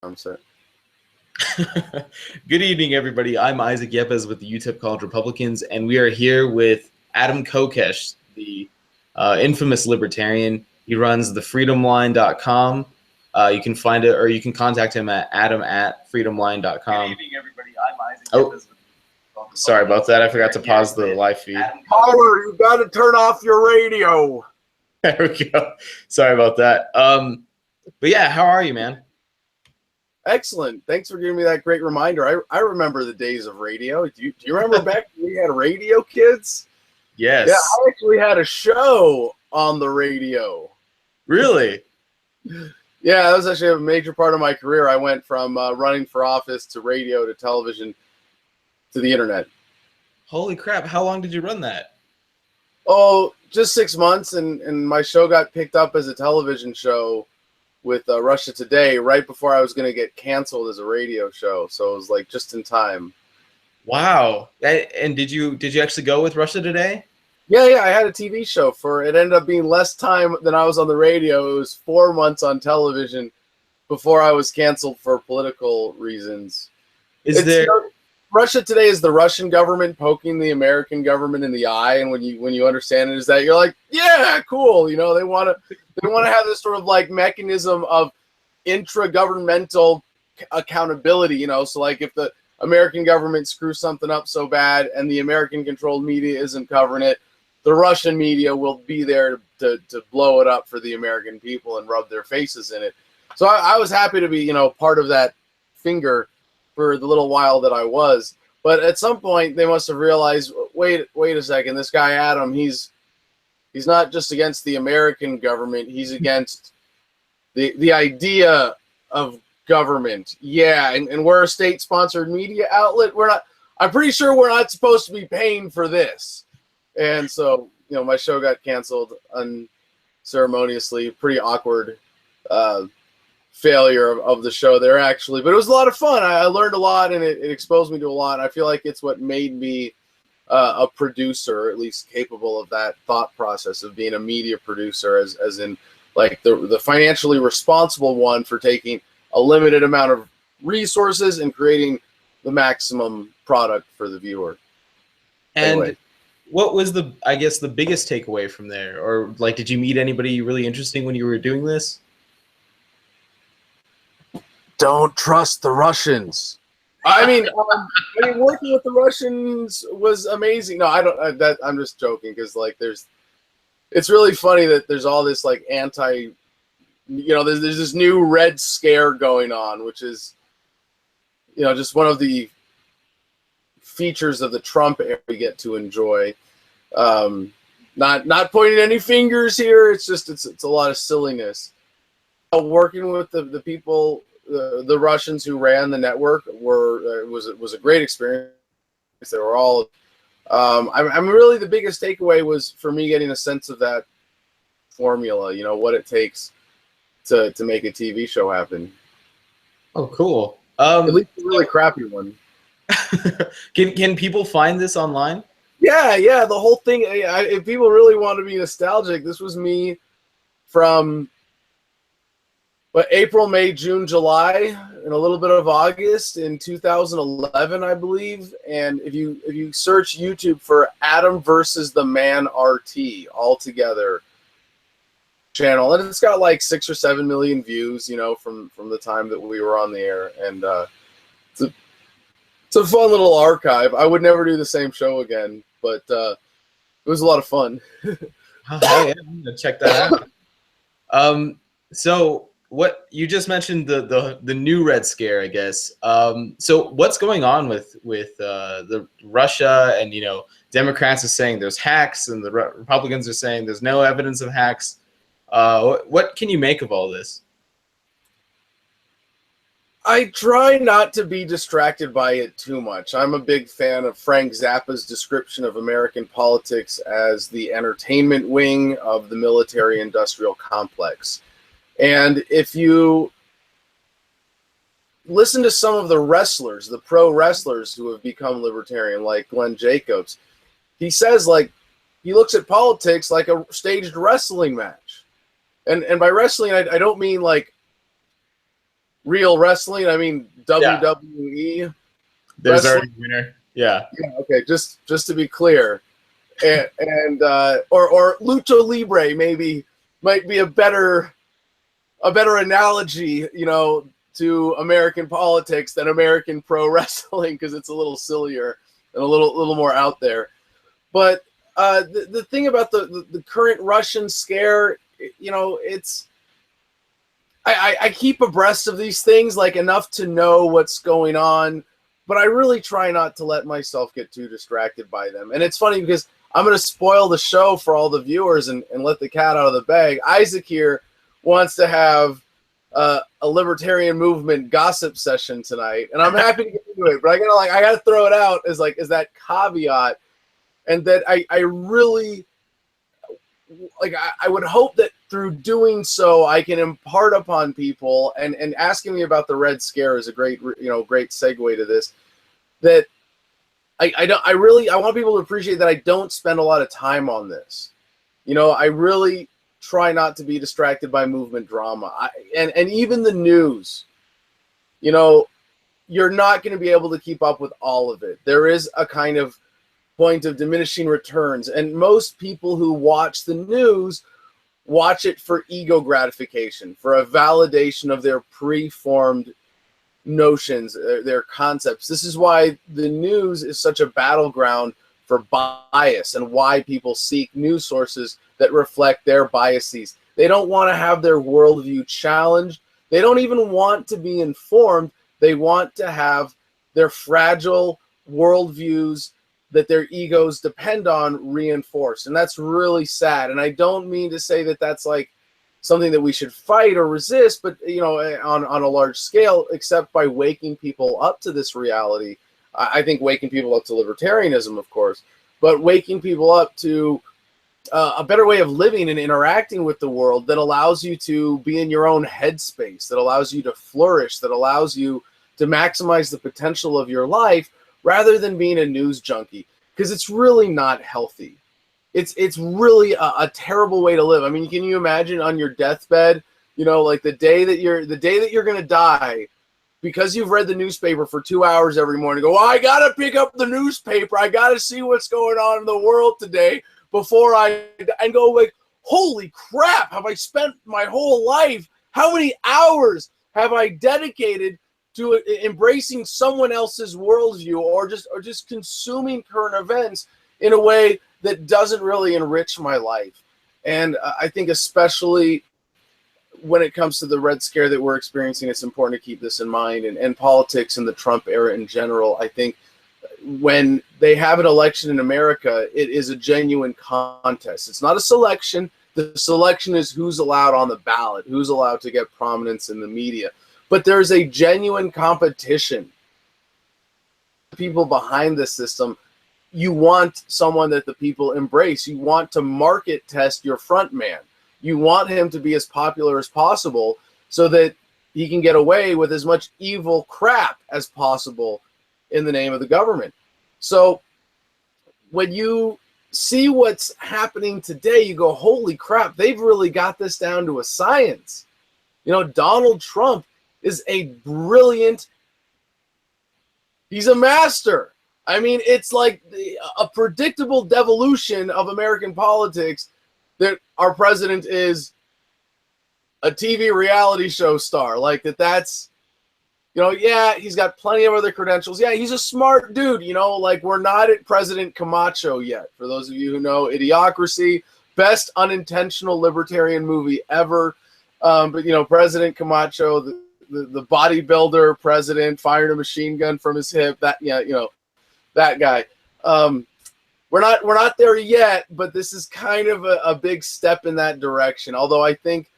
I'm set. Good evening, everybody. I'm Isaac Yepes with the UTEP College Republicans, and we are here with Adam Kokesh, the infamous libertarian. He runs thefreedomline.com. You can find it, or you can contact him at adam@freedomline.com. Good evening, everybody. I'm Isaac Yepes with sorry about that. I forgot to pause the live feed. Caller, you got to turn off your radio. There we go. Sorry about that. But yeah, how are you, man? Excellent. Thanks for giving me that great reminder. I remember the days of radio. Do you remember back when we had radio, kids? Yes. Yeah, I actually had a show on the radio. Really? Yeah, that was actually a major part of my career. I went from running for office to radio to television to the internet. Holy crap. How long did you run that? Oh, just 6 months, and my show got picked up as a television show with Russia Today right before I was going to get canceled as a radio show. So it was like just in time. Wow. And did you actually go with Russia Today? Yeah, I had a TV show for it. Ended up being less time than I was on the radio. It was 4 months on television before I was canceled for political reasons. Russia Today is the Russian government poking the American government in the eye, and when you understand it is that you're like, yeah, cool. You know, they want to have this sort of like mechanism of intragovernmental accountability. You know, so like if the American government screws something up so bad and the American-controlled media isn't covering it, the Russian media will be there to blow it up for the American people and rub their faces in it. So I was happy to be, you know, part of that finger for the little while that I was. But at some point they must have realized, wait a second, this guy Adam, he's not just against the American government, he's against the idea of government. Yeah, and we're a state-sponsored media outlet. I'm pretty sure we're not supposed to be paying for this. And so, you know, my show got canceled unceremoniously. Pretty awkward failure of the show there, actually. But it was a lot of fun. I learned a lot, and it exposed me to a lot. I feel like it's what made me a producer, or at least capable of that thought process of being a media producer, as in like the financially responsible one for taking a limited amount of resources and creating the maximum product for the viewer. And anyway. What was the biggest takeaway from there? Or like, did you meet anybody really interesting when you were doing this? Don't trust the Russians. I mean, working with the Russians was amazing. No, I don't. I'm just joking because like it's really funny that there's all this like there's this new Red Scare going on, which is, you know, just one of the features of the Trump era we get to enjoy. Not pointing any fingers here. It's just it's a lot of silliness. Working with the people. The Russians who ran the network was a great experience. They were all. I'm really the biggest takeaway was for me getting a sense of that formula. You know what it takes to make a TV show happen. Oh, cool. At least a really crappy one. Can people find this online? Yeah. The whole thing. If people really want to be nostalgic, this was me from. But April, May, June, July, and a little bit of August in 2011, I believe. And if you search YouTube for Adam versus the Man RT all together channel, and it's got like 6 or 7 million views, you know, from the time that we were on the air, and it's a fun little archive. I would never do the same show again, but it was a lot of fun. Oh, yeah, I'm gonna check that out. So. What you just mentioned the new Red Scare, I guess. So what's going on with the Russia, and you know, Democrats are saying there's hacks, and the Republicans are saying there's no evidence of hacks. What can you make of all this? I try not to be distracted by it too much. I'm a big fan of Frank Zappa's description of American politics as the entertainment wing of the military-industrial complex. And if you listen to some of the wrestlers, the pro wrestlers who have become libertarian, like Glenn Jacobs, he says like he looks at politics like a staged wrestling match. And by wrestling, I don't mean like real wrestling, I mean WWE. There's Wrestling. already a winner. Yeah. Yeah, okay, just to be clear, or lucha libre maybe might be a better analogy, to American politics than American pro wrestling, because it's a little sillier and a little more out there. But the thing about the current Russian scare, it's I keep abreast of these things, like enough to know what's going on, but I really try not to let myself get too distracted by them. And it's funny because I'm going to spoil the show for all the viewers and let the cat out of the bag. Isaac here wants to have a libertarian movement gossip session tonight, and I'm happy to get into it, but I gotta throw it out as that caveat, and that I really I would hope that through doing so I can impart upon people, and asking me about the Red Scare is a great segue to this, that I want people to appreciate that I don't spend a lot of time on this. I really try not to be distracted by movement drama. And even the news, you're not going to be able to keep up with all of it. There is a kind of point of diminishing returns. And most people who watch the news watch it for ego gratification, for a validation of their preformed notions, their concepts. This is why the news is such a battleground for bias, and why people seek news sources that reflect their biases. They don't want to have their worldview challenged. They don't even want to be informed. They want to have their fragile worldviews that their egos depend on reinforced. And that's really sad. And I don't mean to say that that's something that we should fight or resist, but on a large scale, except by waking people up to this reality. I think waking people up to libertarianism, of course, but waking people up to a better way of living and interacting with the world that allows you to be in your own headspace, that allows you to flourish, that allows you to maximize the potential of your life, rather than being a news junkie, because it's really not healthy. It's really a terrible way to live. I mean, can you imagine on your deathbed, the day that you're going to die, because you've read the newspaper for 2 hours every morning, go, I got to pick up the newspaper. I got to see what's going on in the world today before and go holy crap, have I spent my whole life? How many hours have I dedicated to embracing someone else's worldview, or just consuming current events in a way that doesn't really enrich my life? And I think especially when it comes to the Red Scare that we're experiencing, it's important to keep this in mind, and politics and the Trump era in general. I think when they have an election in America, it is a genuine contest. It's not a selection. The selection is who's allowed on the ballot, who's allowed to get prominence in the media. But there's a genuine competition. People behind this system, you want someone that the people embrace. You want to market test your front man. You want him to be as popular as possible so that he can get away with as much evil crap as possible in the name of the government. So when you see what's happening today, you go, holy crap, they've really got this down to a science. Donald Trump is a brilliant, he's a master. I mean, it's like a predictable devolution of American politics that our president is a TV reality show star. That's, yeah, he's got plenty of other credentials. Yeah, he's a smart dude, we're not at President Camacho yet. For those of you who know Idiocracy, best unintentional libertarian movie ever. But, President Camacho, the bodybuilder president, firing a machine gun from his hip, that guy. We're not there yet, but this is kind of a big step in that direction. Although I think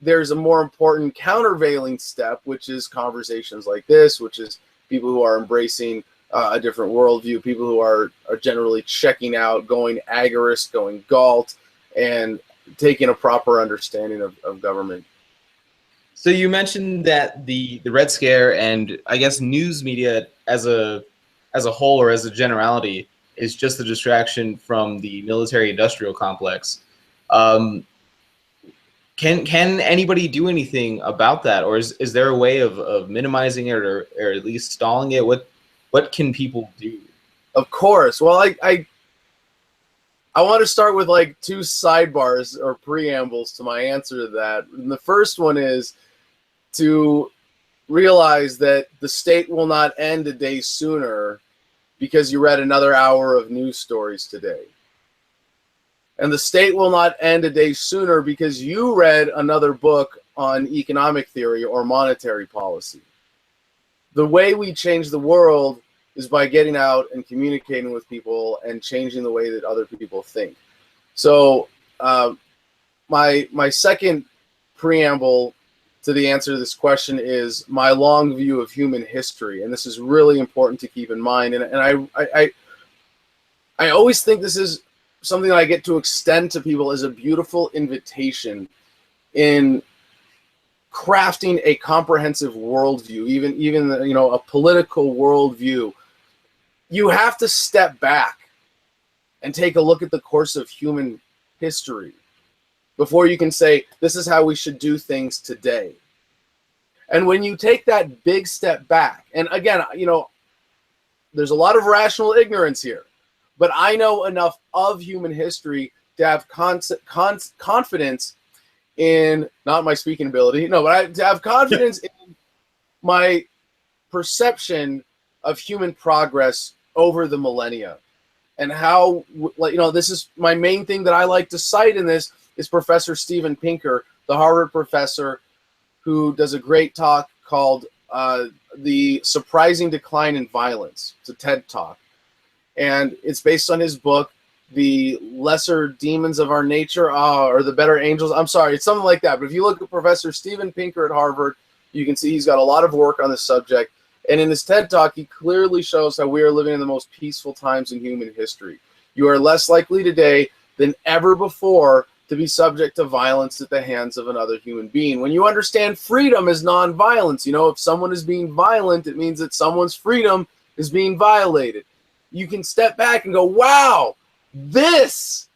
there's a more important countervailing step, which is conversations like this, which is people who are embracing a different worldview, people who are generally checking out, going agorist, going Galt, and taking a proper understanding of government. So you mentioned that the Red Scare and I guess news media as a whole, or as a generality, is just a distraction from the military-industrial complex. can anybody do anything about that, or is there a way of minimizing it, or at least stalling it? What can people do? Of course. Well, I want to start with like two sidebars or preambles to my answer to that. And the first one is to realize that the state will not end a day sooner because you read another hour of news stories today. And the state will not end a day sooner because you read another book on economic theory or monetary policy. The way we change the world is by getting out and communicating with people and changing the way that other people think. So my second preamble to the answer to this question is my long view of human history. And this is really important to keep in mind. And I always think this is something that I get to extend to people as a beautiful invitation in crafting a comprehensive worldview, even a political worldview. You have to step back and take a look at the course of human history before you can say, this is how we should do things today. And when you take that big step back, and again, there's a lot of rational ignorance here, but I know enough of human history to have confidence in, not my speaking ability, but to have confidence in my perception of human progress over the millennia. And how, this is my main thing that I like to cite in this is Professor Steven Pinker, the Harvard professor, who does a great talk called The Surprising Decline in Violence. It's a TED Talk. And it's based on his book, The Lesser Demons of Our Nature, or The Better Angels. I'm sorry, it's something like that. But if you look at Professor Steven Pinker at Harvard, you can see he's got a lot of work on this subject. And in his TED Talk, he clearly shows how we are living in the most peaceful times in human history. You are less likely today than ever before to be subject to violence at the hands of another human being. When you understand freedom as nonviolence, if someone is being violent, it means that someone's freedom is being violated. You can step back and go, wow, this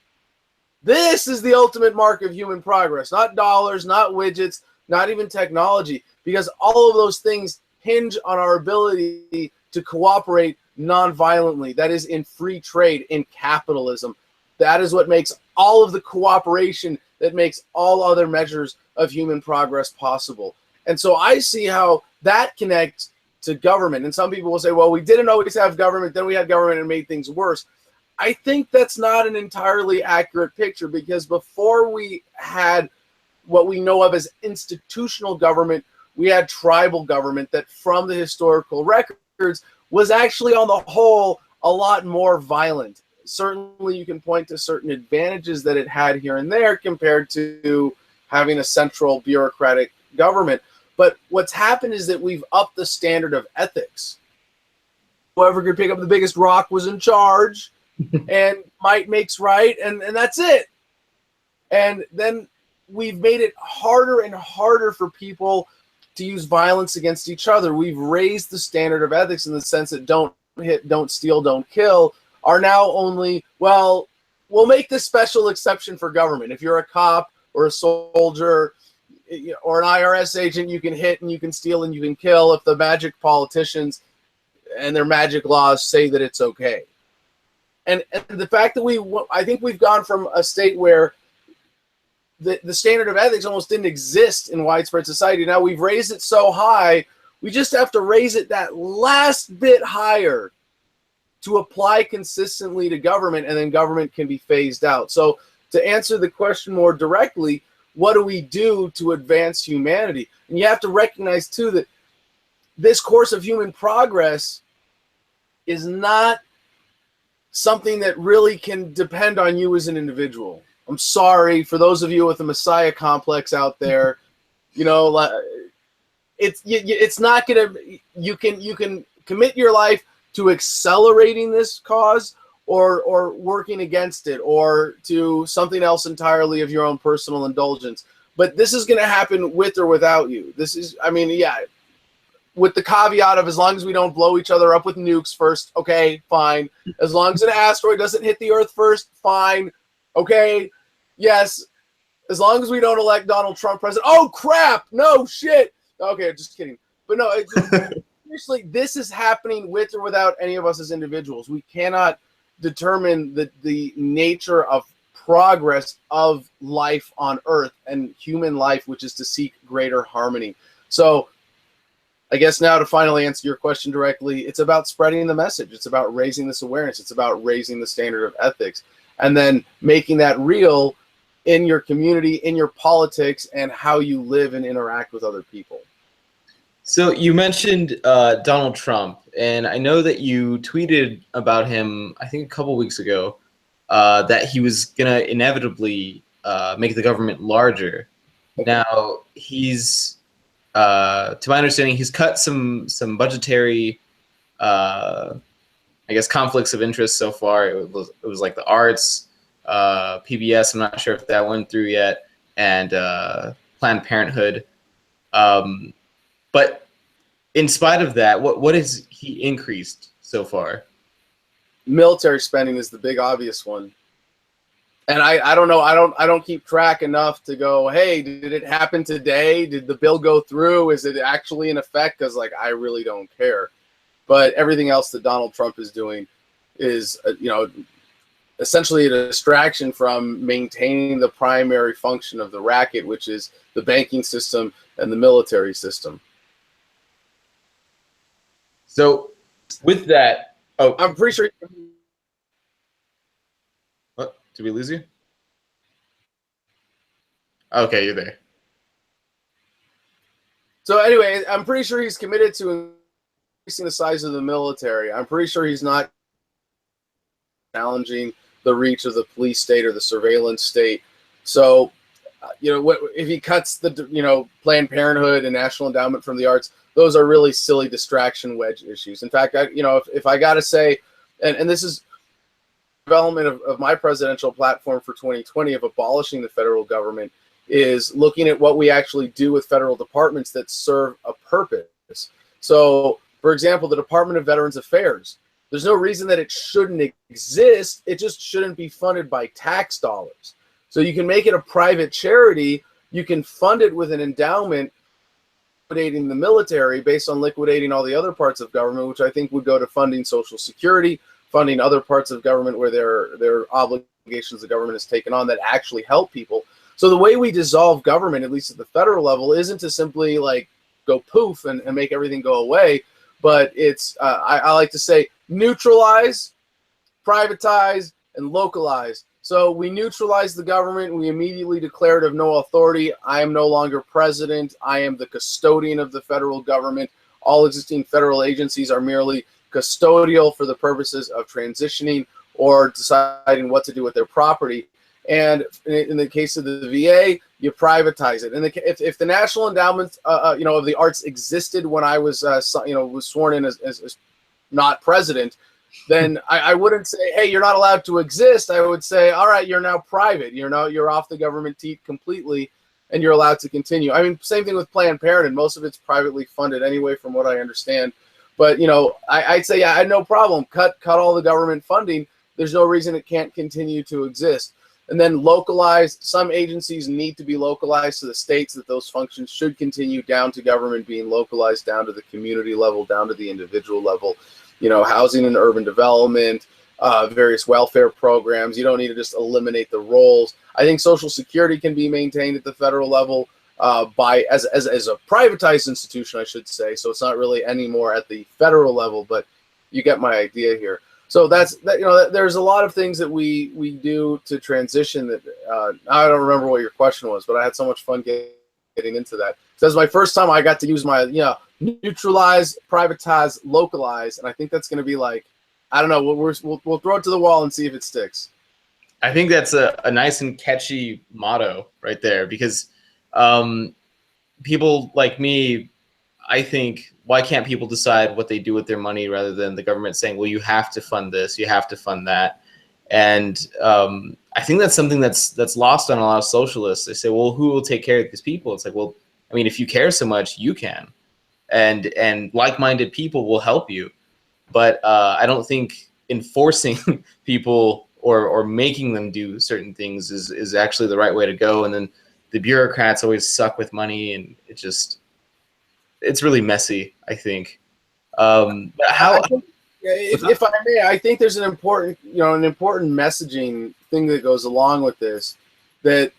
is the ultimate mark of human progress. Not dollars, not widgets, not even technology, because all of those things hinge on our ability to cooperate nonviolently. That is, in free trade, in capitalism. That is what makes all of the cooperation that makes all other measures of human progress possible. And so I see how that connects to government. And some people will say, well, we didn't always have government, then we had government and made things worse. I think that's not an entirely accurate picture, because before we had what we know of as institutional government, we had tribal government that, from the historical records, was actually on the whole a lot more violent. Certainly you can point to certain advantages that it had here and there compared to having a central bureaucratic government. But what's happened is that we've upped the standard of ethics. Whoever could pick up the biggest rock was in charge, and might makes right, and that's it. And then we've made it harder and harder for people to use violence against each other. We've raised the standard of ethics in the sense that don't hit, don't steal, don't kill are now only, well, we'll make this special exception for government. If you're a cop or a soldier or an IRS agent, you can hit and you can steal and you can kill if the magic politicians and their magic laws say that it's okay. And the fact that I think we've gone from a state where the standard of ethics almost didn't exist in widespread society. Now we've raised it so high, we just have to raise it that last bit higher to apply consistently to government, and then government can be phased out. So to answer the question more directly, what do we do to advance humanity? And you have to recognize too that this course of human progress is not something that really can depend on you as an individual. I'm sorry for those of you with a Messiah complex out there. It's not gonna. You can commit your life to accelerating this cause, or working against it, or to something else entirely of your own personal indulgence. But this is going to happen with or without you. This is, with the caveat of, as long as we don't blow each other up with nukes first, okay, fine. As long as an asteroid doesn't hit the Earth first, fine. Okay, yes, as long as we don't elect Donald Trump president. Oh crap! No shit. Okay, just kidding. But no, seriously, this is happening with or without any of us as individuals. We cannot determine the nature of progress of life on Earth and human life, which is to seek greater harmony. So I guess now to finally answer your question directly, it's about spreading the message. It's about raising this awareness. It's about raising the standard of ethics and then making that real in your community, in your politics, and how you live and interact with other people. So you mentioned Donald Trump, and I know that you tweeted about him, I think a couple weeks ago, that he was going to inevitably make the government larger. Okay. Now, he's, to my understanding, he's cut some budgetary, I guess, conflicts of interest so far. It was like the arts, PBS, I'm not sure if that went through yet, and Planned Parenthood. But in spite of that, what has he increased so far? Military spending is the big obvious one. And I don't know, I don't keep track enough to go, hey, did it happen today? Did the bill go through? Is it actually in effect? Because like I really don't care. But everything else that Donald Trump is doing is essentially a distraction from maintaining the primary function of the racket, which is the banking system and the military system. So with that, I'm pretty sure. What? Did we lose you? Okay, you're there. So anyway, I'm pretty sure he's committed to increasing the size of the military. I'm pretty sure he's not challenging the reach of the police state or the surveillance state. So, if he cuts the, Planned Parenthood and National Endowment from the Arts, those are really silly distraction wedge issues. In fact, if I got to say, and this is development of my presidential platform for 2020 of abolishing the federal government, is looking at what we actually do with federal departments that serve a purpose. So, for example, the Department of Veterans Affairs, there's no reason that it shouldn't exist. It just shouldn't be funded by tax dollars. So you can make it a private charity. You can fund it with an endowment, liquidating the military based on liquidating all the other parts of government, which I think would go to funding Social Security, funding other parts of government where there are obligations the government has taken on that actually help people. So the way we dissolve government, at least at the federal level, isn't to simply like go poof and make everything go away, but it's, I like to say, neutralize, privatize, and localize. So we neutralize the government. We immediately declare it of no authority. I am no longer president. I am the custodian of the federal government. All existing federal agencies are merely custodial for the purposes of transitioning or deciding what to do with their property. And in the case of the VA, you privatize it. And if the National Endowment, of the Arts existed when I was, was sworn in as not president, then I wouldn't say, hey, you're not allowed to exist. I would say, all right, you're now private. You're off the government teat completely, and you're allowed to continue. I mean, same thing with Planned Parenthood. Most of it's privately funded anyway, from what I understand. But I'd say, yeah, I had no problem. Cut all the government funding. There's no reason it can't continue to exist. And then localize. Some agencies need to be localized to the states that those functions should continue, down to government being localized down to the community level, down to the individual level. Housing and urban development, various welfare programs. You don't need to just eliminate the roles. I think Social Security can be maintained at the federal level as a privatized institution, I should say. So it's not really anymore at the federal level, but you get my idea here. So there's a lot of things that we do to transition that I don't remember what your question was, but I had so much fun getting into that. So that's my first time I got to use my, neutralize, privatize, localize. And I think that's going to be like, I don't know, we'll throw it to the wall and see if it sticks. I think that's a nice and catchy motto right there, because people like me, I think, why can't people decide what they do with their money rather than the government saying, well, you have to fund this, you have to fund that. And I think that's something that's lost on a lot of socialists. They say, well, who will take care of these people? It's like, well, I mean, if you care so much, you can. And like-minded people will help you. But I don't think enforcing people or making them do certain things is actually the right way to go. And then the bureaucrats always suck with money, and it's really messy, I think. If I may, I think there's an important messaging thing that goes along with this that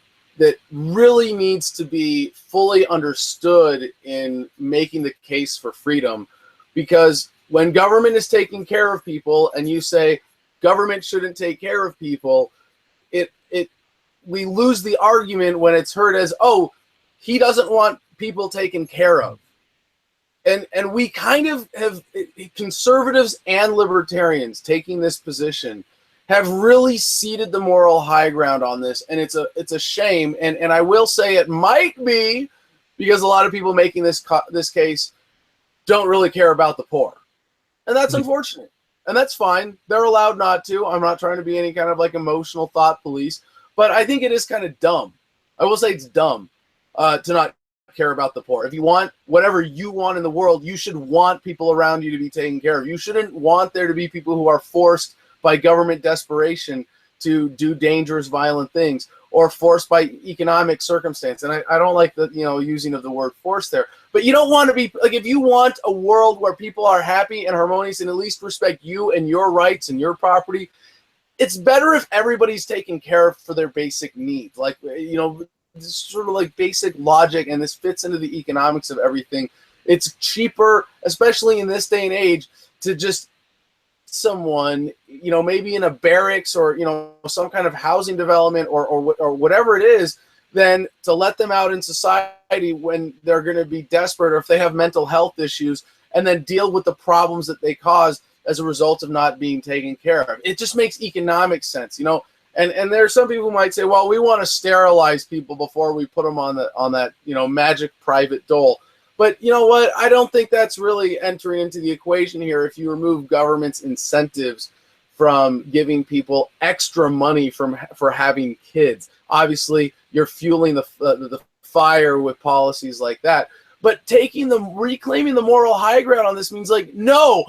really needs to be fully understood in making the case for freedom. Because when government is taking care of people and you say government shouldn't take care of people, we lose the argument when it's heard as, oh, he doesn't want people taken care of. And we kind of have, conservatives and libertarians taking this position have really ceded the moral high ground on this, and it's a shame. And I will say it might be because a lot of people making this case don't really care about the poor, and that's unfortunate, and that's fine. They're allowed not to. I'm not trying to be any kind of like emotional thought police, but I think it is kind of dumb. I will say it's dumb to not care about the poor. If you want whatever you want in the world, you should want people around you to be taken care of. You shouldn't want there to be people who are forced by government desperation to do dangerous, violent things, or forced by economic circumstance. And I don't like the using of the word force there. But you don't want to be like, if you want a world where people are happy and harmonious and at least respect you and your rights and your property, it's better if everybody's taken care of for their basic needs. Like, this sort of like basic logic, and this fits into the economics of everything. It's cheaper, especially in this day and age, to just someone, maybe in a barracks or, some kind of housing development or whatever it is, than to let them out in society when they're going to be desperate or if they have mental health issues, and then deal with the problems that they cause as a result of not being taken care of. It just makes economic sense, And there are some people who might say, well, we want to sterilize people before we put them on that magic private dole. But you know what? I don't think that's really entering into the equation here if you remove government's incentives from giving people extra money for having kids. Obviously, you're fueling the fire with policies like that. But reclaiming the moral high ground on this means like, no,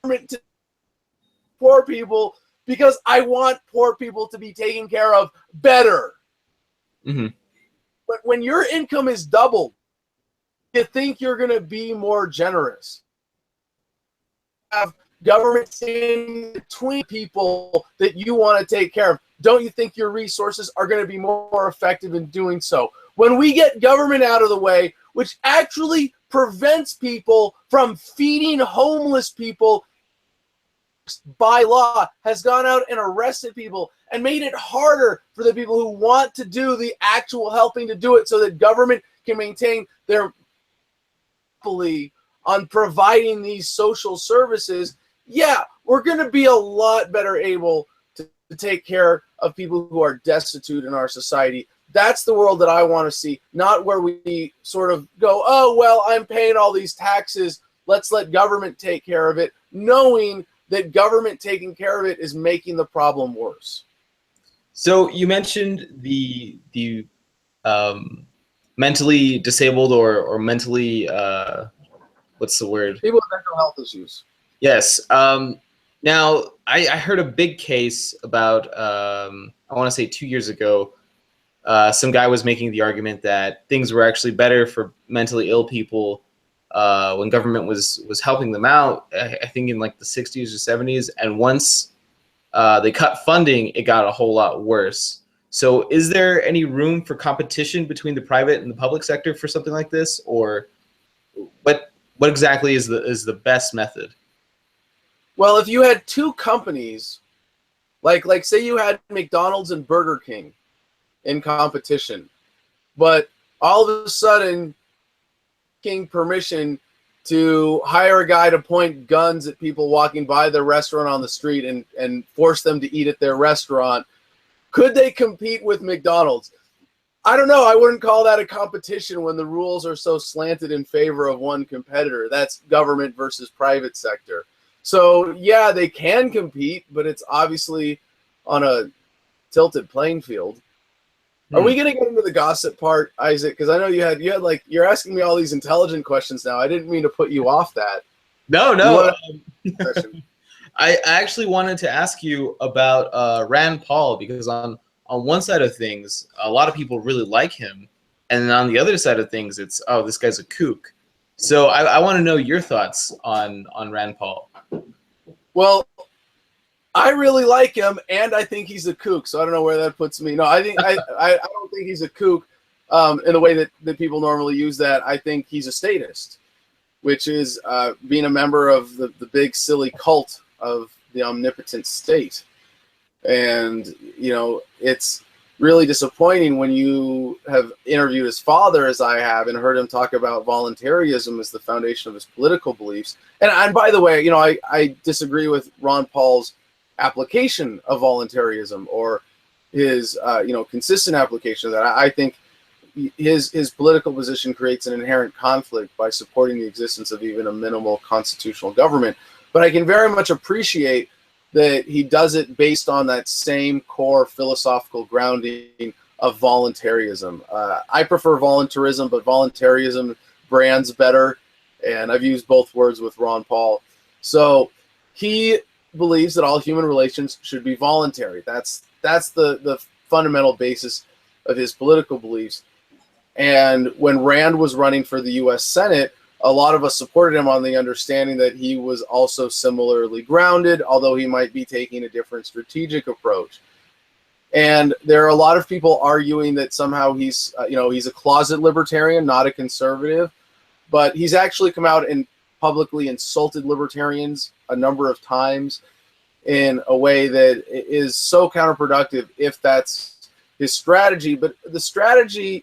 to poor people, because I want poor people to be taken care of better. Mm-hmm. But when your income is doubled, you think you're going to be more generous. Have government standing between people that you want to take care of. Don't you think your resources are going to be more effective in doing so? When we get government out of the way, which actually prevents people from feeding homeless people by law, has gone out and arrested people and made it harder for the people who want to do the actual helping to do it, so that government can maintain their monopoly on providing these social services. Yeah, we're going to be a lot better able to take care of people who are destitute in our society. That's the world that I want to see, not where we sort of go, oh, well, I'm paying all these taxes, let's let government take care of it, knowing that government taking care of it is making the problem worse. So you mentioned the mentally disabled or mentally, what's the word? People with mental health issues. Yes. Now, I heard a big case about, I want to say 2 years ago, some guy was making the argument that things were actually better for mentally ill people when government was helping them out, I think in like the 60s or 70s. And once they cut funding, it got a whole lot worse. So is there any room for competition between the private and the public sector for something like this? Or what exactly is the best method? Well, if you had two companies, like say you had McDonald's and Burger King in competition, but all of a sudden King permission to hire a guy to point guns at people walking by their restaurant on the street and force them to eat at their restaurant, could they compete with McDonald's? I don't know. I wouldn't call that a competition when the rules are so slanted in favor of one competitor. That's government versus private sector. So yeah, they can compete, but it's obviously on a tilted playing field. Are we going to get into the gossip part, Isaac? Because I know you had like, you're asking me all these intelligent questions now. I didn't mean to put you off that. No. I actually wanted to ask you about Rand Paul, because on one side of things, a lot of people really like him, and then on the other side of things, it's, oh, this guy's a kook. So I want to know your thoughts on Rand Paul. Well, I really like him, and I think he's a kook. So I don't know where that puts me. No, I think I don't think he's a kook in the way that people normally use that. I think he's a statist, which is being a member of the big silly cult of the omnipotent state. And it's really disappointing when you have interviewed his father, as I have, and heard him talk about voluntarism as the foundation of his political beliefs. And by the way, I disagree with Ron Paul's application of voluntarism, or his consistent application of that. I think his political position creates an inherent conflict by supporting the existence of even a minimal constitutional government. But I can very much appreciate that he does it based on that same core philosophical grounding of voluntarism. I prefer voluntarism, but voluntarism brands better, and I've used both words with Ron Paul. So he believes that all human relations should be voluntary. That's the fundamental basis of his political beliefs. And when Rand was running for the U.S. Senate, a lot of us supported him on the understanding that he was also similarly grounded, although he might be taking a different strategic approach. And there are a lot of people arguing that somehow he's a closet libertarian, not a conservative. But he's actually come out and publicly insulted libertarians a number of times in a way that is so counterproductive if that's his strategy. But the strategy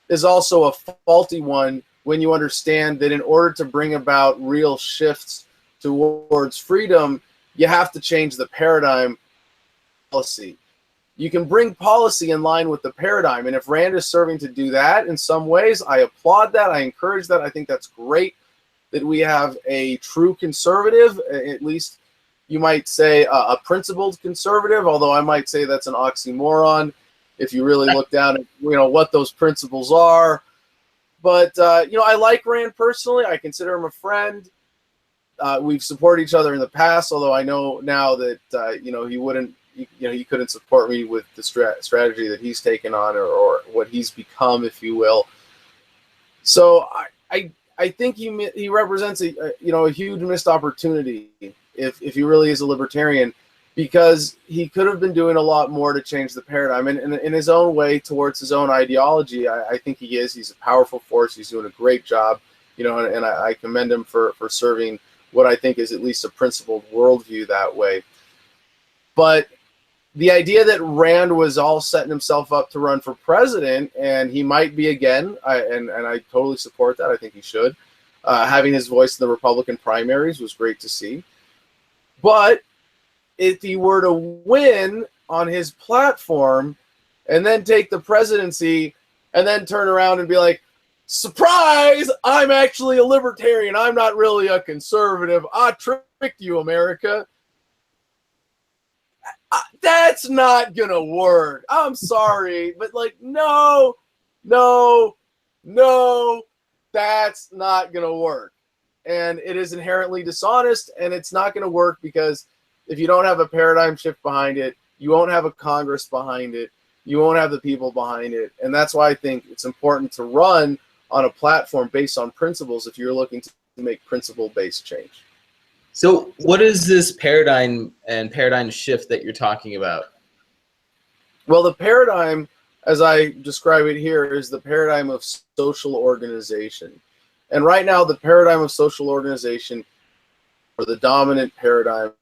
is also a faulty one when you understand that in order to bring about real shifts towards freedom, you have to change the paradigm policy. You can bring policy in line with the paradigm, and if Rand is serving to do that in some ways, I applaud that. I encourage that. I think that's great that we have a true conservative, at least you might say a principled conservative, although I might say that's an oxymoron if you really look down at what those principles are. But I like Rand personally. I consider him a friend. We've supported each other in the past, although I know now that he couldn't support me with the strategy that he's taken on, or what he's become, if you will. So I think he represents a huge missed opportunity if he really is a libertarian, because he could have been doing a lot more to change the paradigm, and in his own way towards his own ideology. I think he is. He's a powerful force. He's doing a great job, and I commend him for serving what I think is at least a principled worldview that way. But the idea that Rand was all setting himself up to run for president, and he might be again, and I totally support that. I think he should. Having his voice in the Republican primaries was great to see. But if he were to win on his platform and then take the presidency and then turn around and be like, surprise, I'm actually a libertarian, I'm not really a conservative, I tricked you, America. That's not gonna work. I'm sorry, but no, that's not gonna work. And it is inherently dishonest, and it's not gonna work because if you don't have a paradigm shift behind it, you won't have a Congress behind it, you won't have the people behind it. And that's why I think it's important to run on a platform based on principles if you're looking to make principle-based change. So what is this paradigm shift that you're talking about? Well, the paradigm, as I describe it here, is the paradigm of social organization. And right now, the paradigm of social organization, or the dominant paradigm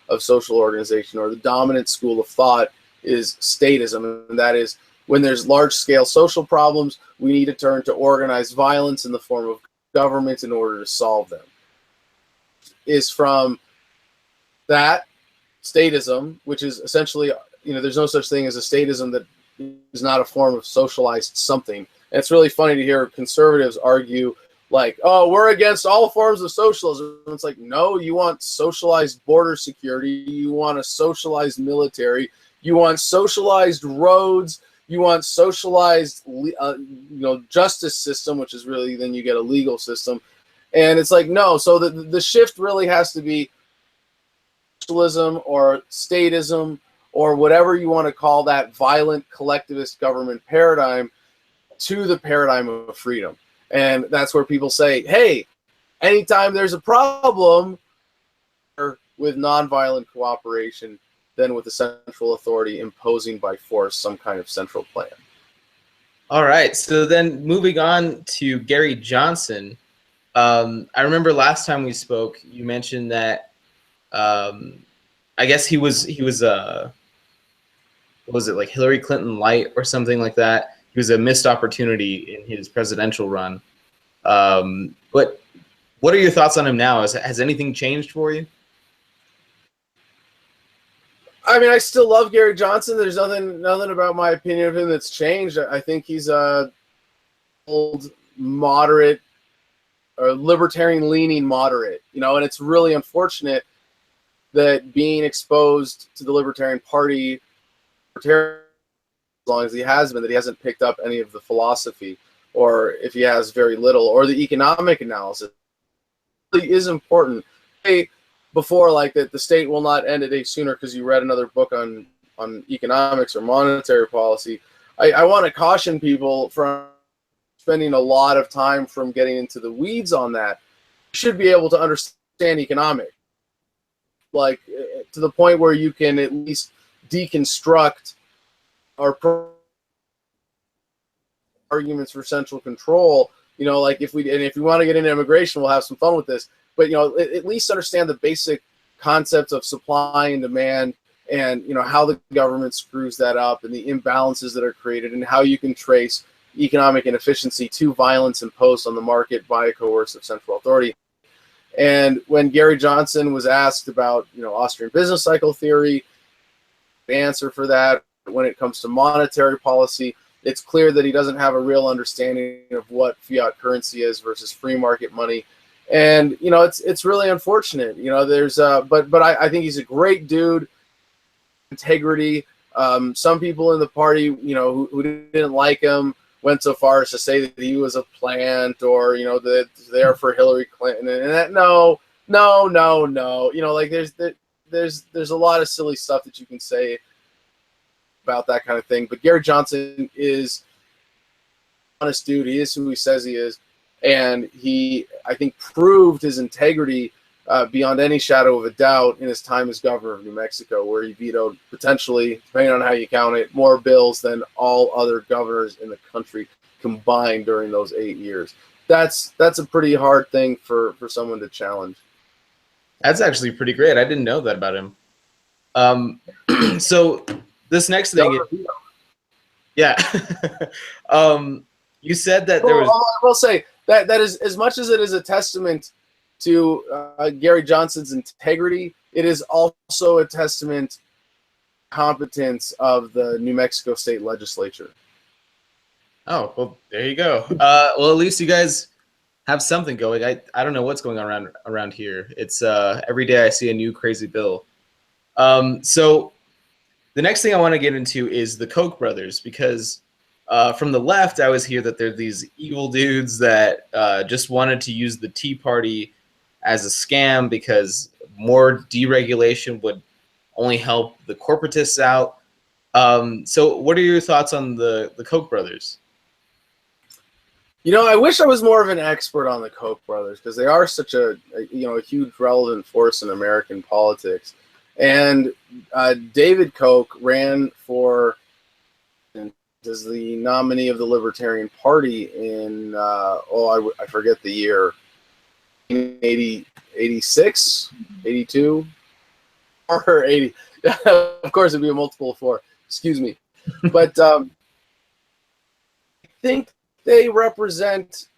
of social organization, or the dominant school of thought, is statism. And that is, when there's large-scale social problems, we need to turn to organized violence in the form of government in order to solve them. Is from that statism, which is essentially, there's no such thing as a statism that is not a form of socialized something. And it's really funny to hear conservatives argue like, oh, we're against all forms of socialism. It's like, no, you want socialized border security, you want a socialized military, you want socialized roads, you want socialized justice system, which is really, then you get a legal system. And it's like, no. So the shift really has to be socialism or statism or whatever you want to call that violent collectivist government paradigm to the paradigm of freedom. And that's where people say, hey, anytime there's a problem with nonviolent cooperation, then with the central authority imposing by force some kind of central plan. All right. So then moving on to Gary Johnson. I remember last time we spoke, you mentioned that I guess he was what was it, like Hillary Clinton light or something like that? He was a missed opportunity in his presidential run. But what are your thoughts on him now? Has anything changed for you? I mean, I still love Gary Johnson. There's nothing about my opinion of him that's changed. I think he's a old moderate or libertarian-leaning moderate, and it's really unfortunate that being exposed to the Libertarian Party as long as he has been, that he hasn't picked up any of the philosophy, or if he has, very little, or the economic analysis. It really is important. Before, like, that the state will not end a day sooner because you read another book on economics or monetary policy. I want to caution people from spending a lot of time from getting into the weeds on that. You should be able to understand economics, like, to the point where you can at least deconstruct our arguments for central control. Like, if we want to get into immigration, we'll have some fun with this. But, at least understand the basic concepts of supply and demand, and, how the government screws that up, and the imbalances that are created, and how you can trace economic inefficiency to violence imposed on the market by a coercive central authority. And when Gary Johnson was asked about, Austrian business cycle theory, the answer for that, when it comes to monetary policy, it's clear that he doesn't have a real understanding of what fiat currency is versus free market money. And, it's really unfortunate. There's but I think he's a great dude. Integrity. Some people in the party, who didn't like him, went so far as to say that he was a plant, or, that there for Hillary Clinton, and that no. Like, there's a lot of silly stuff that you can say about that kind of thing. But Gary Johnson is an honest dude. He is who he says he is. And he, I think, proved his integrity beyond any shadow of a doubt in his time as governor of New Mexico, where he vetoed, potentially, depending on how you count it, more bills than all other governors in the country combined during those 8 years. That's a pretty hard thing for someone to challenge. That's actually pretty great. I didn't know that about him. So this next thing, yeah. You said that there was. I will say that is, as much as it is a testament to Gary Johnson's integrity, it is also a testament to the competence of the New Mexico State Legislature. Oh, well, there you go. Well, at least you guys have something going. I don't know what's going on around here. It's every day I see a new crazy bill. So the next thing I want to get into is the Koch brothers, because from the left, I always hear that they're these evil dudes that just wanted to use the Tea Party as a scam because more deregulation would only help the corporatists out. So what are your thoughts on the Koch brothers? I wish I was more of an expert on the Koch brothers, because they are such a huge relevant force in American politics. And David Koch ran for as the nominee of the Libertarian Party in I forget the year, 86, 82, or 80. Of course, it'd be a multiple of 4. Excuse me, but I think they represent,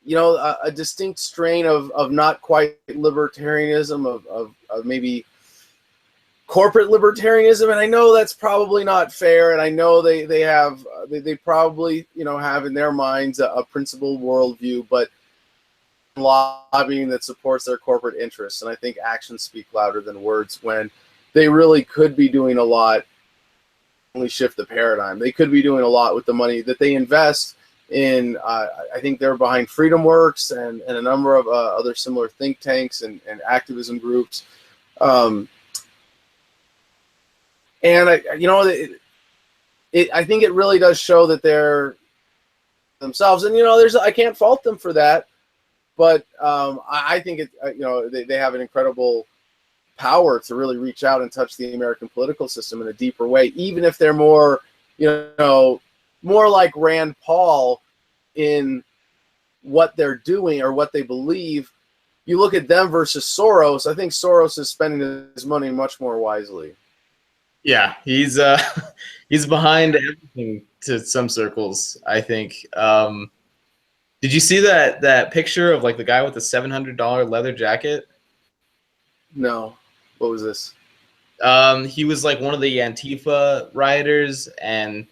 a distinct strain of not quite libertarianism, of maybe corporate libertarianism. And I know that's probably not fair, and I know they probably have in their minds a principled worldview, but lobbying that supports their corporate interests. And I think actions speak louder than words, when they really could be doing a lot. Only shift the paradigm. They could be doing a lot with the money that they invest in. I think they're behind Freedom Works and a number of other similar think tanks and activism groups. And I think it really does show that they're themselves, and I can't fault them for that, but I think they have an incredible power to really reach out and touch the American political system in a deeper way, even if they're more like Rand Paul in what they're doing or what they believe. You look at them versus Soros. I think Soros is spending his money much more wisely. Yeah, he's behind everything to some circles, I think. Did you see that picture of like the guy with the $700 leather jacket? No. What was this? He was like one of the Antifa rioters, and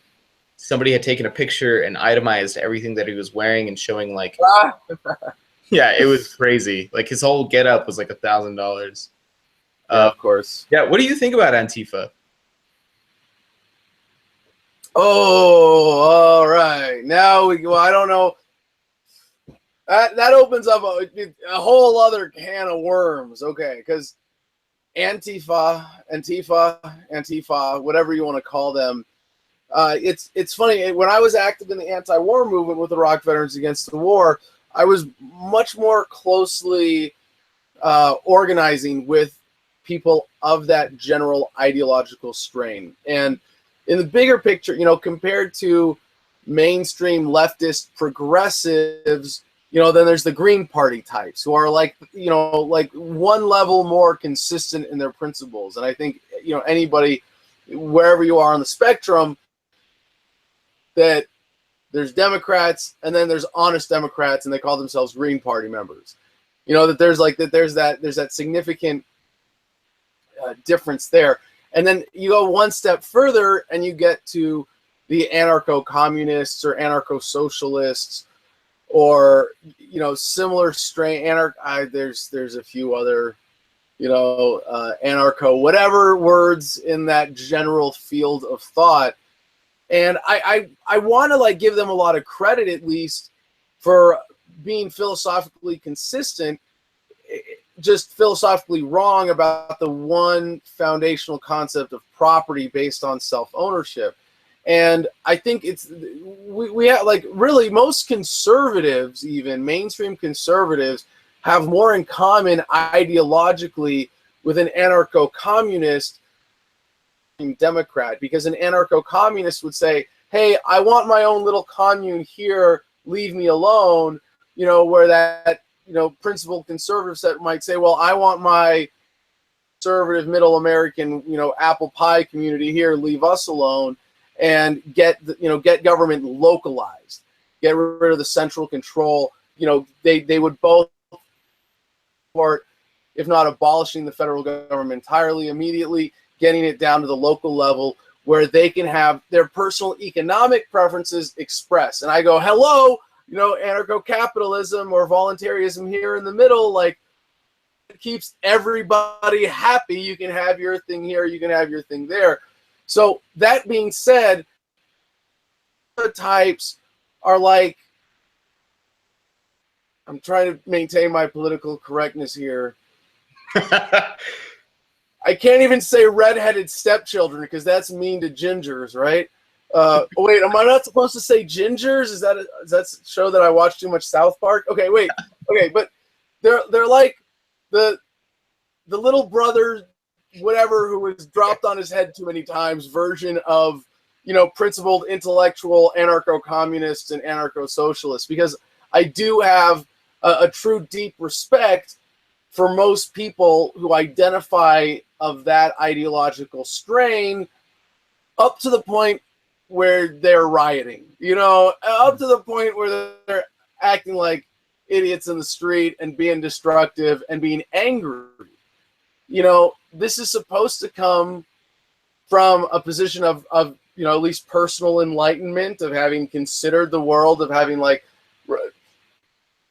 somebody had taken a picture and itemized everything that he was wearing and showing like yeah, it was crazy. Like his whole getup was like $1,000. Of course. Yeah, what do you think about Antifa? Oh, all right. Now I don't know. That opens up a whole other can of worms. Okay, because Antifa, whatever you want to call them. It's funny. When I was active in the anti-war movement with the Iraq Veterans Against the War, I was much more closely organizing with people of that general ideological strain. And in the bigger picture, compared to mainstream leftist progressives, then there's the Green Party types who are like one level more consistent in their principles. And I think, anybody, wherever you are on the spectrum, that there's Democrats and then there's honest Democrats, and they call themselves Green Party members. That there's that significant difference there. And then you go one step further and you get to the anarcho-communists or anarcho-socialists, or similar strain there's a few other anarcho whatever words in that general field of thought. And I want to give them a lot of credit, at least, for being philosophically consistent, just philosophically wrong about the one foundational concept of property based on self-ownership. And I think we have, really, most conservatives, even mainstream conservatives, have more in common ideologically with an anarcho-communist Democrat, because an anarcho-communist would say, hey, I want my own little commune here, leave me alone, where that, principled conservative set might say, well, I want my conservative middle American, apple pie community here, leave us alone, and get government localized, get rid of the central control. They would both support, if not abolishing the federal government entirely, immediately getting it down to the local level where they can have their personal economic preferences expressed. And I go, hello, anarcho-capitalism or voluntarism here in the middle, it keeps everybody happy. You can have your thing here, you can have your thing there. So that being said, the types are I'm trying to maintain my political correctness here. I can't even say redheaded stepchildren because that's mean to gingers, right? Wait, am I not supposed to say gingers? Is that show that I watch too much South Park? Okay, wait. Okay, but they're like the little brother, whatever, who was dropped on his head too many times version of, principled intellectual anarcho-communists and anarcho-socialists, because I do have a true deep respect for most people who identify of that ideological strain, up to the point where they're rioting, up to the point where they're acting like idiots in the street and being destructive and being angry. This is supposed to come from a position of at least personal enlightenment, of having considered the world, of having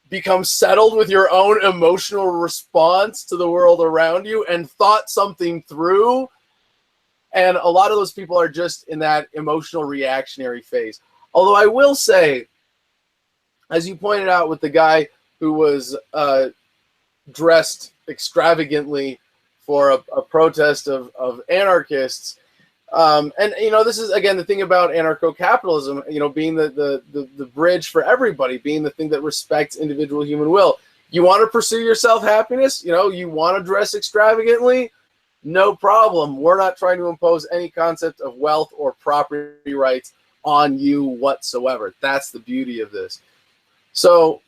become settled with your own emotional response to the world around you and thought something through. And a lot of those people are just in that emotional reactionary phase. Although I will say, as you pointed out with the guy who was dressed extravagantly for a protest of anarchists. And this is again the thing about anarcho-capitalism, being the bridge for everybody, being the thing that respects individual human will. You want to pursue your self-happiness, you want to dress extravagantly, no problem. We're not trying to impose any concept of wealth or property rights on you whatsoever. That's the beauty of this. So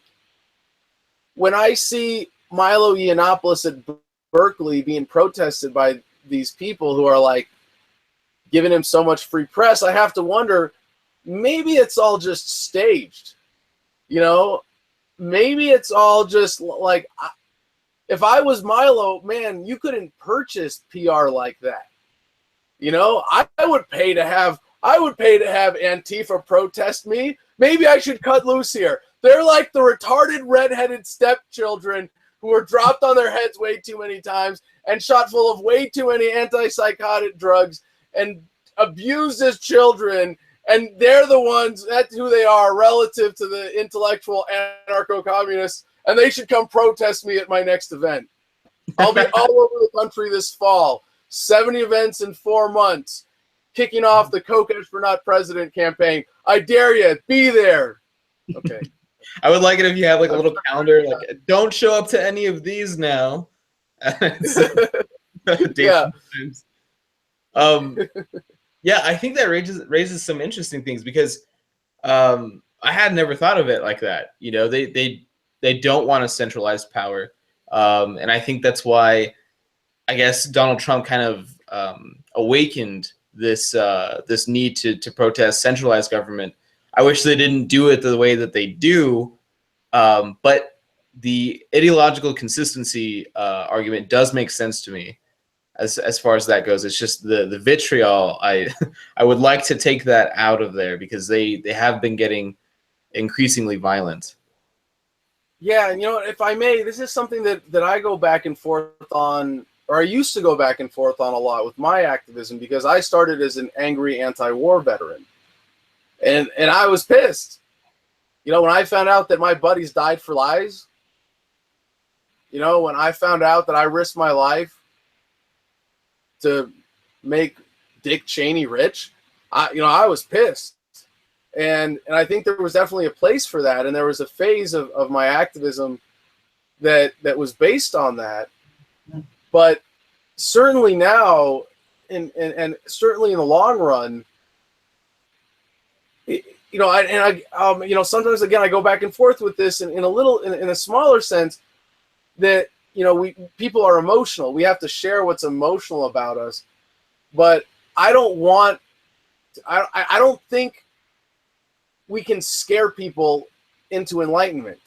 when I see Milo Yiannopoulos at Berkeley being protested by these people who are like giving him so much free press, I have to wonder, maybe it's all just staged. Maybe it's all just like, if I was Milo, man, you couldn't purchase PR like that. I would pay to have Antifa protest me. Maybe I should cut loose here. They're like the retarded redheaded stepchildren who were dropped on their heads way too many times and shot full of way too many antipsychotic drugs and abused as children. And they're the ones, that's who they are relative to the intellectual anarcho-communists. And they should come protest me at my next event. I'll be all over the country this fall. 70 events in 4 months. Kicking off the Kokesh for Not President campaign. I dare you. Be there. Okay. I would like it if you have like a little calendar, like don't show up to any of these now. Yeah. Yeah, I think that raises some interesting things because I had never thought of it like that. They don't want a centralized power, and I think that's why I guess Donald Trump kind of awakened this need to protest centralized government. I wish they didn't do it the way that they do, but the ideological consistency argument does make sense to me as far as that goes. It's just the vitriol. I would like to take that out of there because they have been getting increasingly violent. Yeah, and if I may, this is something that I go back and forth on, or I used to go back and forth on a lot with my activism, because I started as an angry anti-war veteran. And I was pissed. When I found out that my buddies died for lies, when I found out that I risked my life to make Dick Cheney rich, I was pissed. And I think there was definitely a place for that. And there was a phase of my activism that was based on that. But certainly now, and certainly in the long run, sometimes again I go back and forth with this in a smaller sense that people are emotional. We have to share what's emotional about us, but I don't think we can scare people into enlightenment.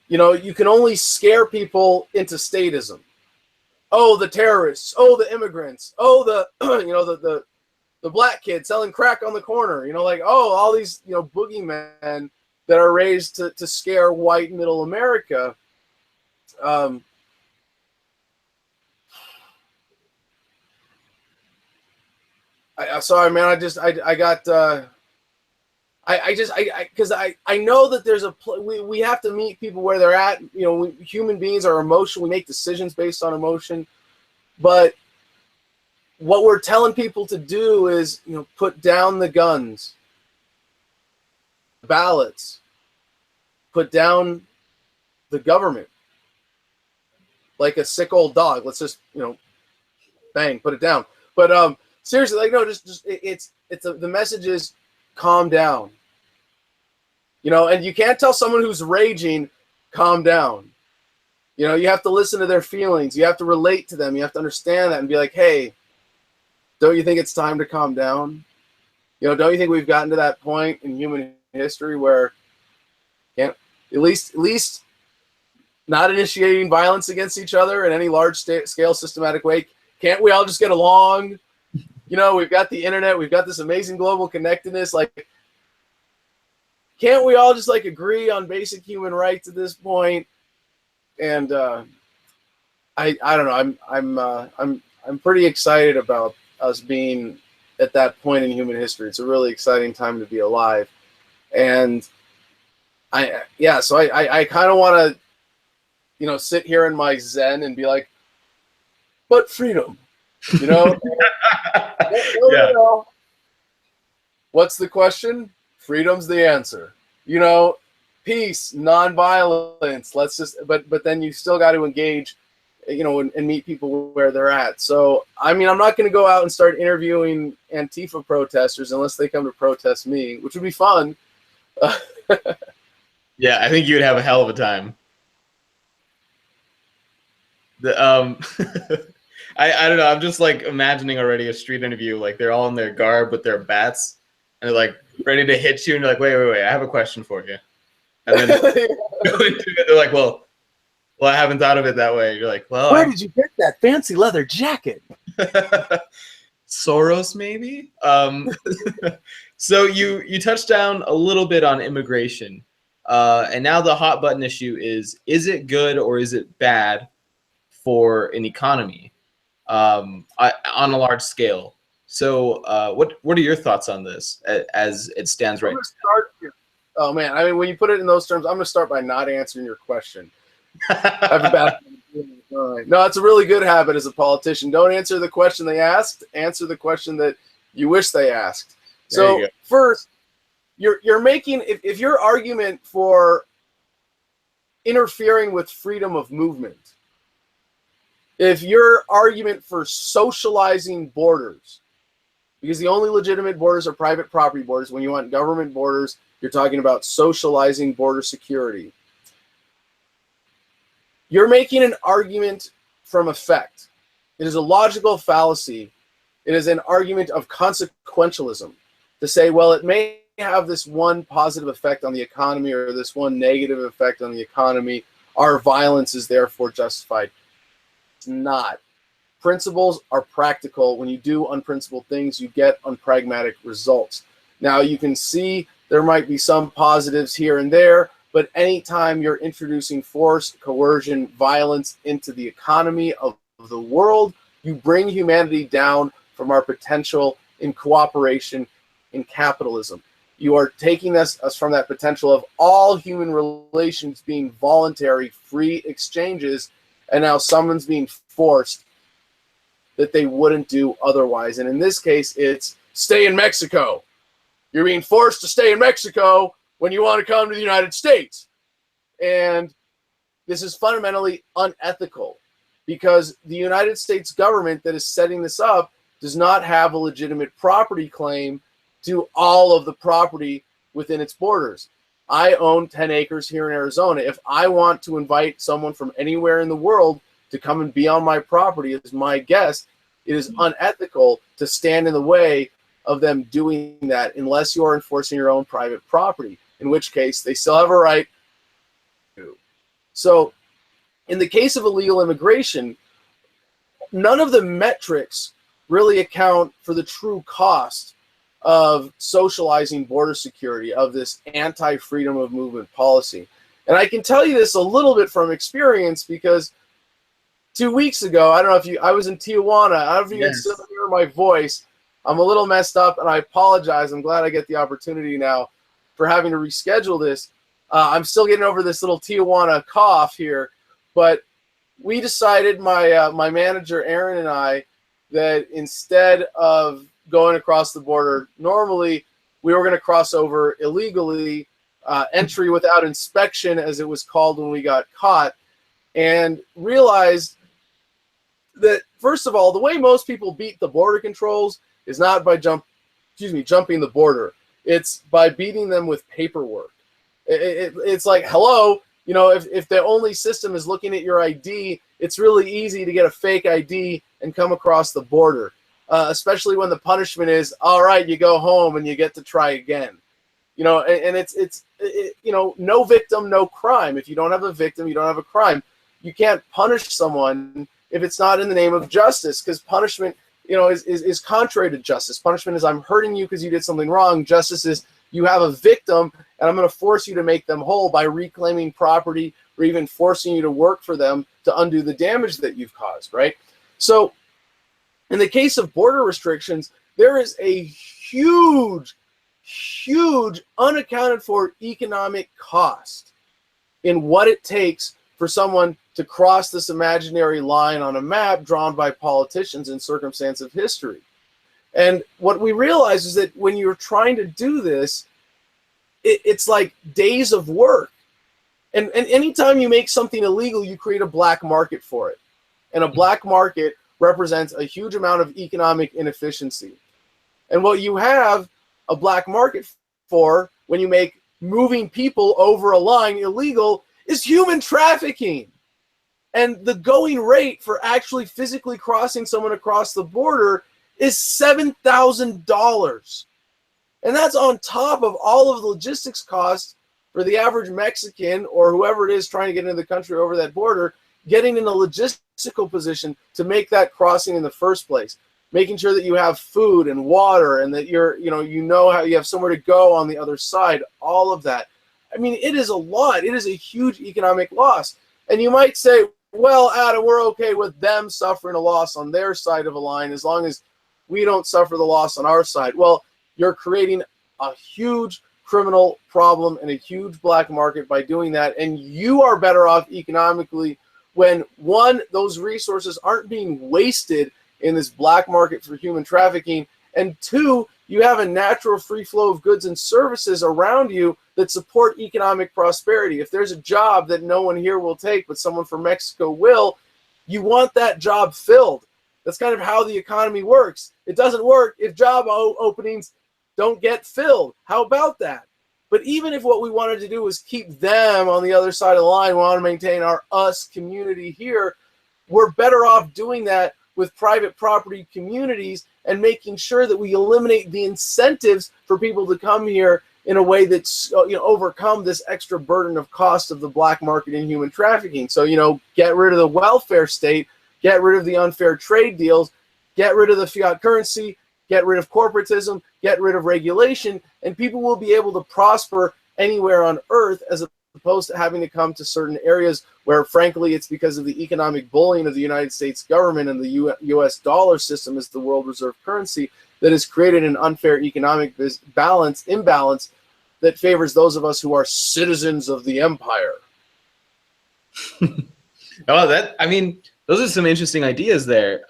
You can only scare people into statism. Oh, the terrorists. Oh, the immigrants. Oh, the black kid selling crack on the corner. All these boogeymen that are raised to scare white middle America. Sorry, man. Because I know that there's we have to meet people where they're at. Human beings are emotional. We make decisions based on emotion, but what we're telling people to do is, put down the guns, ballots, put down the government like a sick old dog. Let's just, bang, put it down. But seriously, no, the message is calm down. And you can't tell someone who's raging, calm down. You have to listen to their feelings. You have to relate to them. You have to understand that and be like, hey, don't you think it's time to calm down? Don't you think we've gotten to that point in human history where at least not initiating violence against each other in any large scale systematic way? Can't we all just get along? We've got the internet. We've got this amazing global connectedness. Like, can't we all just agree on basic human rights at this point? And I don't know. I'm pretty excited about us being at that point in human history. It's a really exciting time to be alive. And so I kind of want to, sit here in my zen and be like, but freedom. You know? No. What's the question? Freedom's the answer. You know, peace, nonviolence. Let's just, but then you still got to engage, you know, and meet people where they're at. So, I mean, I'm not going to go out and start interviewing Antifa protesters unless they come to protest me, which would be fun. Yeah, I think you would have a hell of a time. I don't know. I'm just like imagining already a street interview. Like they're all in their garb with their bats, and they're like ready to hit you. And you're like, wait, I have a question for you. And then they're like, well, I haven't thought of it that way. You're like, well, where did you get that fancy leather jacket? Soros, maybe. So you touched down a little bit on immigration, and now the hot button issue is it good or is it bad for an economy on a large scale? So what are your thoughts on this as it stands right now? Oh man, I mean, when you put it in those terms, I'm going to start by not answering your question. I have a bad No, it's a really good habit as a politician. Don't answer the question they asked. Answer the question that you wish they asked. So first, you're making, if your argument for interfering with freedom of movement, if your argument for socializing borders, because the only legitimate borders are private property borders. When you want government borders, you're talking about socializing border security. You're making an argument from effect. It is a logical fallacy. It is an argument of consequentialism to say, well, it may have this one positive effect on the economy or this one negative effect on the economy. Our violence is therefore justified. It's not. Principles are practical. When you do unprincipled things, you get unpragmatic results. Now, you can see there might be some positives here and there, but anytime you're introducing force, coercion, violence into the economy of the world, you bring humanity down from our potential in cooperation in capitalism. You are taking us from that potential of all human relations being voluntary, free exchanges, and now someone's being forced that they wouldn't do otherwise. And in this case, it's stay in Mexico. You're being forced to stay in Mexico when you want to come to the United States. And this is fundamentally unethical because the United States government that is setting this up does not have a legitimate property claim to all of the property within its borders. I own 10 acres here in Arizona. If I want to invite someone from anywhere in the world to come and be on my property as my guest, it is unethical to stand in the way of them doing that unless you are enforcing your own private property, in which case they still have a right to. So in the case of illegal immigration, none of the metrics really account for the true cost of socializing border security, of this anti-freedom of movement policy. And I can tell you this a little bit from experience because 2 weeks ago, I don't know if I was in Tijuana. I don't know if you can still hear my voice. I'm a little messed up and I apologize. I'm glad I get the opportunity now for having to reschedule this. I'm still getting over this little Tijuana cough here, but we decided, my manager Aaron and I, that instead of going across the border normally, we were going to cross over illegally, entry without inspection, as it was called when we got caught, and realized that, first of all, the way most people beat the border controls is not by jumping the border. It's by beating them with paperwork. It's like, hello, you know, if the only system is looking at your ID, it's really easy to get a fake ID and come across the border. Especially when the punishment is, all right, you go home and you get to try again. You know, and it's you know, no victim, no crime. If you don't have a victim, you don't have a crime. You can't punish someone if it's not in the name of justice, because punishment, you know, is contrary to justice. Punishment is, I'm hurting you because you did something wrong. Justice is, you have a victim and I'm going to force you to make them whole by reclaiming property or even forcing you to work for them to undo the damage that you've caused, right? So in the case of border restrictions, there is a huge, huge unaccounted for economic cost in what it takes for someone to cross this imaginary line on a map drawn by politicians in circumstance of history. And what we realize is that when you're trying to do this, it's like days of work. And anytime you make something illegal, you create a black market for it. And a black market represents a huge amount of economic inefficiency. And what you have a black market for when you make moving people over a line illegal is human trafficking. And the going rate for actually physically crossing someone across the border is $7,000. And that's on top of all of the logistics costs for the average Mexican or whoever it is trying to get into the country over that border, getting in a logistical position to make that crossing in the first place, making sure that you have food and water and that you know how you have somewhere to go on the other side, all of that. I mean, it is a lot. It is a huge economic loss. And you might say, well, Adam, we're okay with them suffering a loss on their side of a line as long as we don't suffer the loss on our side. Well, you're creating a huge criminal problem and a huge black market by doing that. And you are better off economically when, one, those resources aren't being wasted in this black market for human trafficking, and two, you have a natural free flow of goods and services around you that support economic prosperity. If there's a job that no one here will take, but someone from Mexico will, you want that job filled. That's kind of how the economy works. It doesn't work if job openings don't get filled. How about that? But even if what we wanted to do was keep them on the other side of the line, we want to maintain our us community here, we're better off doing that with private property communities and making sure that we eliminate the incentives for people to come here in a way that's overcome this extra burden of cost of the black market and human trafficking. So, get rid of the welfare state, get rid of the unfair trade deals, get rid of the fiat currency, get rid of corporatism, get rid of regulation, and people will be able to prosper anywhere on earth as opposed to having to come to certain areas where, frankly, it's because of the economic bullying of the United States government and the U.S. dollar system as the world reserve currency that has created an unfair economic imbalance that favors those of us who are citizens of the empire. Those are some interesting ideas there.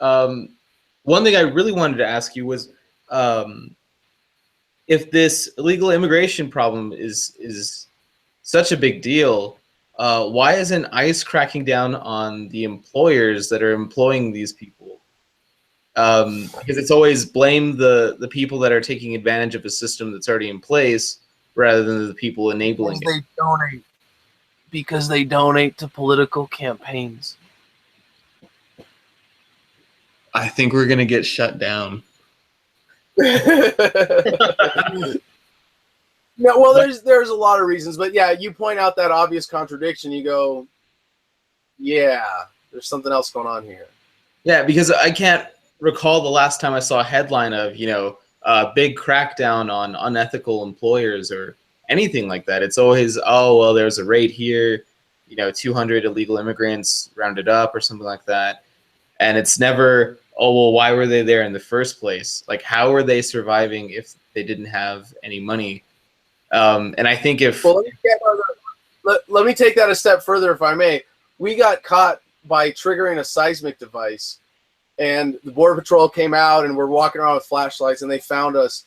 One thing I really wanted to ask you was if this illegal immigration problem is such a big deal, why isn't ICE cracking down on the employers that are employing these people? Because it's always blame the people that are taking advantage of a system that's already in place rather than the people enabling it. Because they donate to political campaigns. I think we're going to get shut down. No, well, there's a lot of reasons, but yeah, you point out that obvious contradiction. You go, yeah, there's something else going on here. Yeah, because I can't recall the last time I saw a headline of, a big crackdown on unethical employers or anything like that. It's always, oh, well, there's a raid here, 200 illegal immigrants rounded up or something like that. And it's never, oh, well, why were they there in the first place? Like, how were they surviving if they didn't have any money? And I think if... Well, let me take that a step further, if I may. We got caught by triggering a seismic device, and the Border Patrol came out, and we're walking around with flashlights, and they found us,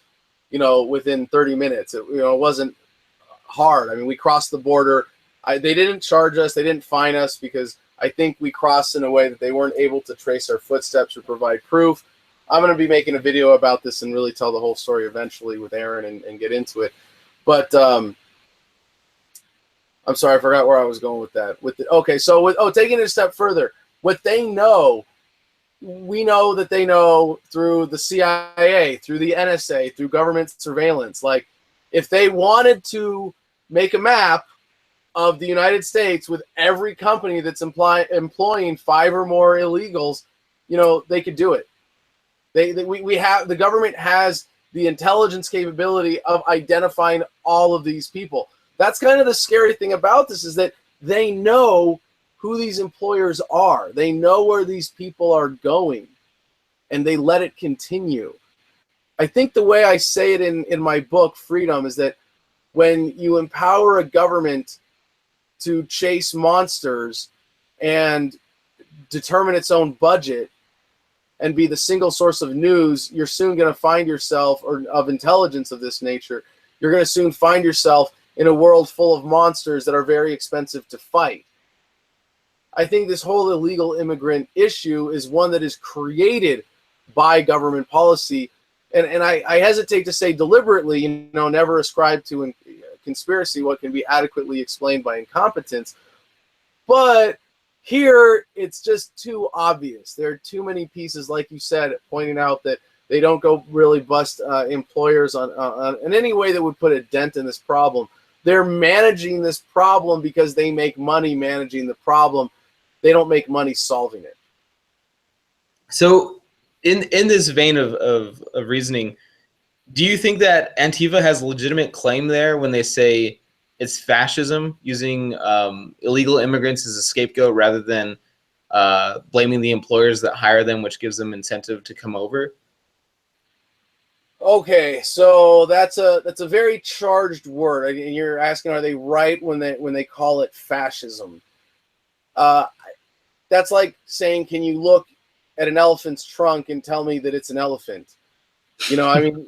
within 30 minutes. It wasn't hard. I mean, we crossed the border. They didn't charge us. They didn't fine us because I think we crossed in a way that they weren't able to trace our footsteps or provide proof. I'm going to be making a video about this and really tell the whole story eventually with Aaron and get into it. But I'm sorry, I forgot where I was going with that. Taking it a step further, what they know, we know that they know through the CIA, through the NSA, through government surveillance. Like, if they wanted to make a map of the United States with every company that's employing 5 or more illegals, they could do it. The government has the intelligence capability of identifying all of these people. That's kind of the scary thing about this, is that they know who these employers are. They know where these people are going, and they let it continue. I think the way I say it in my book, Freedom, is that when you empower a government to chase monsters and determine its own budget and be the single source of news, you're soon going to find yourself, or of intelligence of this nature, you're going to soon find yourself in a world full of monsters that are very expensive to fight. I think this whole illegal immigrant issue is one that is created by government policy. And I hesitate to say deliberately, never ascribe to conspiracy what can be adequately explained by incompetence. But here, it's just too obvious. There are too many pieces, like you said, pointing out that they don't go really bust employers on in any way that would put a dent in this problem. They're managing this problem because they make money managing the problem. They don't make money solving it. So in this vein of reasoning, do you think that Antifa has a legitimate claim there when they say it's fascism, using illegal immigrants as a scapegoat rather than blaming the employers that hire them, which gives them incentive to come over? Okay, so that's a very charged word. You're asking, are they right when they call it fascism? That's like saying, can you look at an elephant's trunk and tell me that it's an elephant? I mean,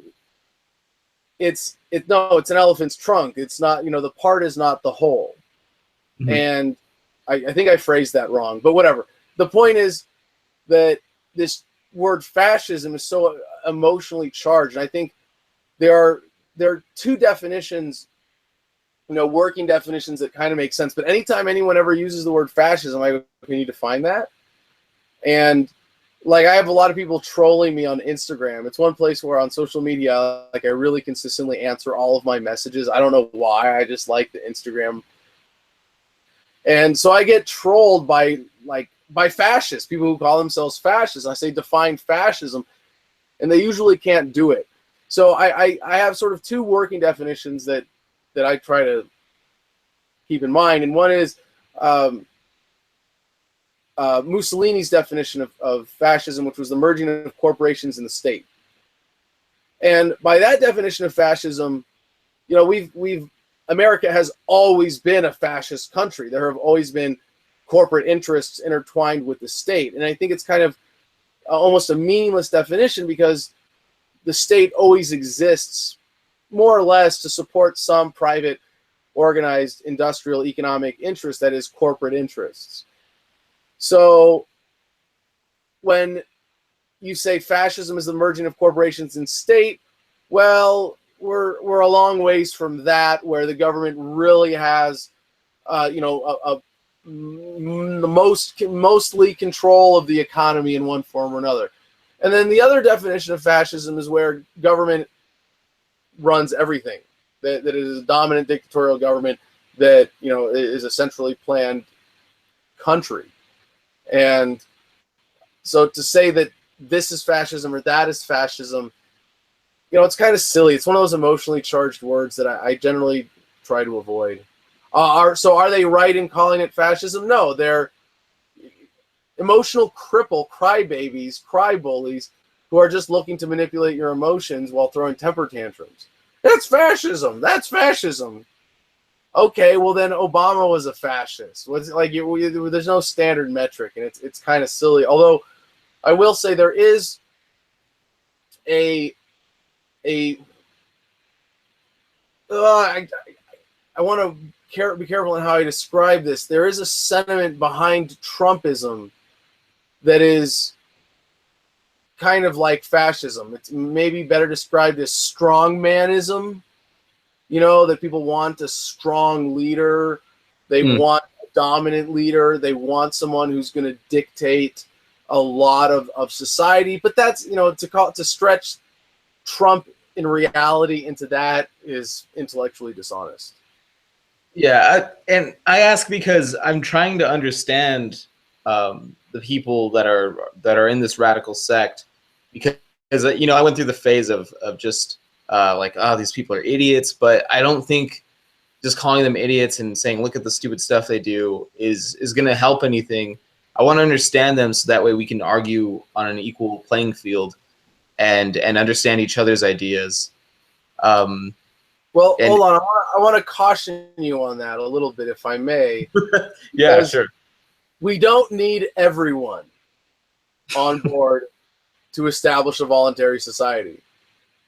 it's an elephant's trunk. It's not, the part is not the whole. Mm-hmm. And I think I phrased that wrong, but whatever. The point is that this word fascism is so emotionally charged. And I think there are two definitions, working definitions that kind of make sense. But anytime anyone ever uses the word fascism, I go, can you define that? And I have a lot of people trolling me on Instagram. It's one place where on social media, I really consistently answer all of my messages. I don't know why. I just like the Instagram. And so I get trolled by fascists, people who call themselves fascists. I say, define fascism, and they usually can't do it. So I have sort of two working definitions that I try to keep in mind. And one is Mussolini's definition of fascism, which was the merging of corporations in the state. And by that definition of fascism, America has always been a fascist country. There have always been corporate interests intertwined with the state. And I think it's kind of almost a meaningless definition because the state always exists more or less to support some private organized industrial economic interest, that is corporate interests. So when you say fascism is the merging of corporations and state, well, we're a long ways from that, where the government really has mostly control of the economy in one form or another. And then the other definition of fascism is where government runs everything, that it is a dominant dictatorial government that is a centrally planned country. And so to say that this is fascism or that is fascism, it's kind of silly. It's one of those emotionally charged words that I generally try to avoid. So are they right in calling it fascism? No, they're emotional crybabies, cry bullies, who are just looking to manipulate your emotions while throwing temper tantrums. That's fascism. That's fascism. Okay, well then Obama was a fascist. There's no standard metric, and it's kind of silly. Although I will say there is I want to be careful in how I describe this. There is a sentiment behind Trumpism that is kind of like fascism. It's maybe better described as strongmanism. That people want a strong leader. They want a dominant leader. They want someone who's going to dictate a lot of society. But that's, to stretch Trump in reality into that is intellectually dishonest. Yeah, I ask because I'm trying to understand the people that are in this radical sect, because I went through the phase of just these people are idiots, but I don't think just calling them idiots and saying look at the stupid stuff they do is going to help anything. I want to understand them so that way we can argue on an equal playing field and understand each other's ideas. Hold on. I want to caution you on that a little bit, if I may. Yeah, sure. We don't need everyone on board to establish a voluntary society.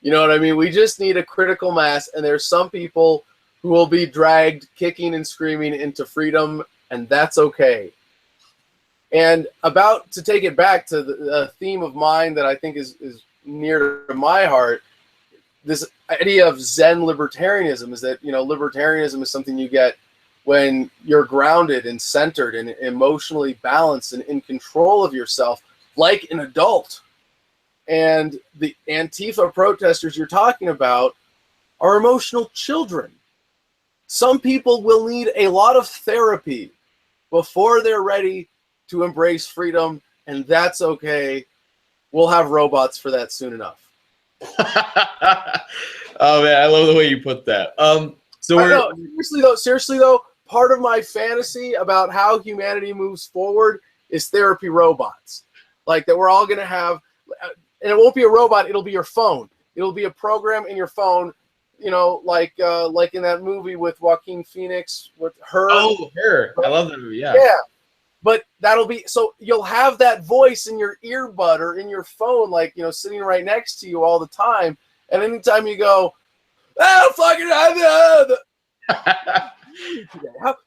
You know what I mean? We just need a critical mass, and there's some people who will be dragged kicking and screaming into freedom, and that's okay. And about to take it back to the theme of mine that I think is near to my heart, this idea of Zen libertarianism is that, libertarianism is something you get when you're grounded and centered and emotionally balanced and in control of yourself like an adult. And the Antifa protesters you're talking about are emotional children. Some people will need a lot of therapy before they're ready to embrace freedom, and that's okay. We'll have robots for that soon enough. Oh man, I love the way you put that. Seriously though, part of my fantasy about how humanity moves forward is therapy robots. Like that we're all going to have, and it won't be a robot, it'll be your phone. It'll be a program in your phone, like in that movie with Joaquin Phoenix with Her. Oh, Her. I love that movie, yeah. Yeah. But that'll be, so you'll have that voice in your earbud or in your phone, like, sitting right next to you all the time. And anytime you go,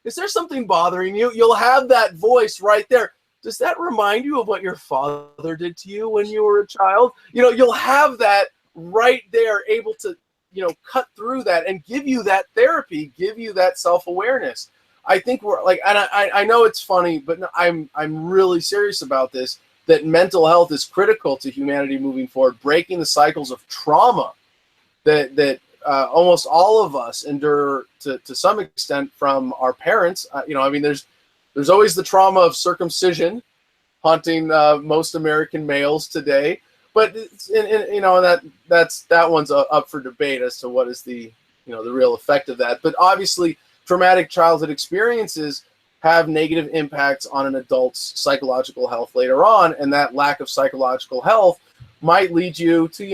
is there something bothering you? You'll have that voice right there. Does that remind you of what your father did to you when you were a child? You'll have that right there, able to, cut through that and give you that therapy, give you that self-awareness. I think we're like, and I know it's funny, but I'm really serious about this, that mental health is critical to humanity moving forward, breaking the cycles of trauma that almost all of us endure to some extent from our parents. There's always the trauma of circumcision haunting most American males today, but that one's up for debate as to what is the real effect of that. But obviously, traumatic childhood experiences have negative impacts on an adult's psychological health later on, and that lack of psychological health might lead you to,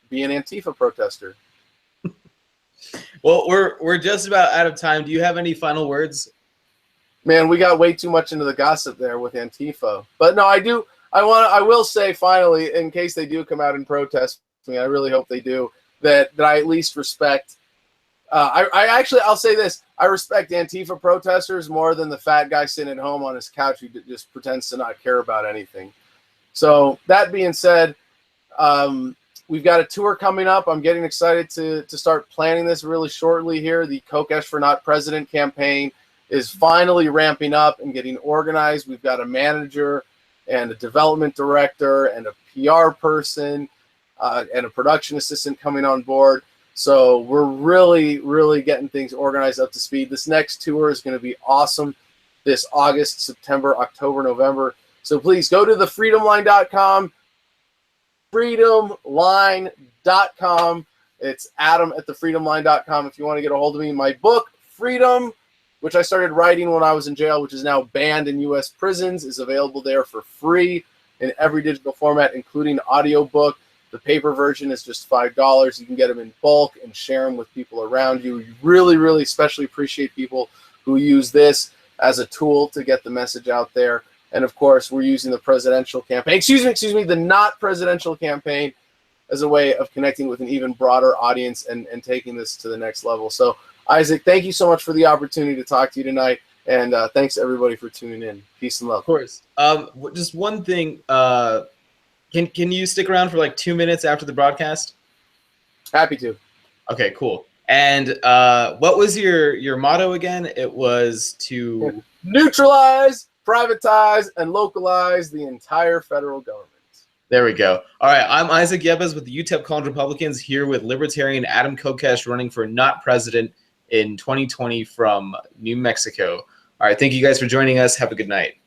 be an Antifa protester. Well, we're just about out of time. Do you have any final words? Man, we got way too much into the gossip there with Antifa. But no, I will say finally, in case they do come out and protest me, I really hope they do, that I at least respect. I'll say this. I respect Antifa protesters more than the fat guy sitting at home on his couch who just pretends to not care about anything. So that being said, we've got a tour coming up. I'm getting excited to start planning this really shortly here. The Kokesh for Not President campaign is finally ramping up and getting organized. We've got a manager and a development director and a PR person and a production assistant coming on board. So we're really, really getting things organized up to speed. This next tour is going to be awesome this August, September, October, November. So please go to thefreedomline.com, freedomline.com. It's Adam at thefreedomline.com if you want to get a hold of me. My book, Freedom, which I started writing when I was in jail, which is now banned in U.S. prisons, is available there for free in every digital format, including audiobook. The paper version is just $5. You can get them in bulk and share them with people around you. You really, really especially appreciate people who use this as a tool to get the message out there. And of course, we're using the presidential campaign, the not presidential campaign, as a way of connecting with an even broader audience and taking this to the next level. So, Isaac, thank you so much for the opportunity to talk to you tonight. And thanks everybody for tuning in. Peace and love. Of course. Just one thing. Can you stick around for like 2 minutes after the broadcast? Happy to. Okay, cool. And what was your motto again? It was to neutralize, privatize, and localize the entire federal government. There we go. All right, I'm Isaac Yepes with the UTEP College Republicans, here with Libertarian Adam Kokesh running for not president in 2020 from New Mexico. All right, thank you guys for joining us. Have a good night.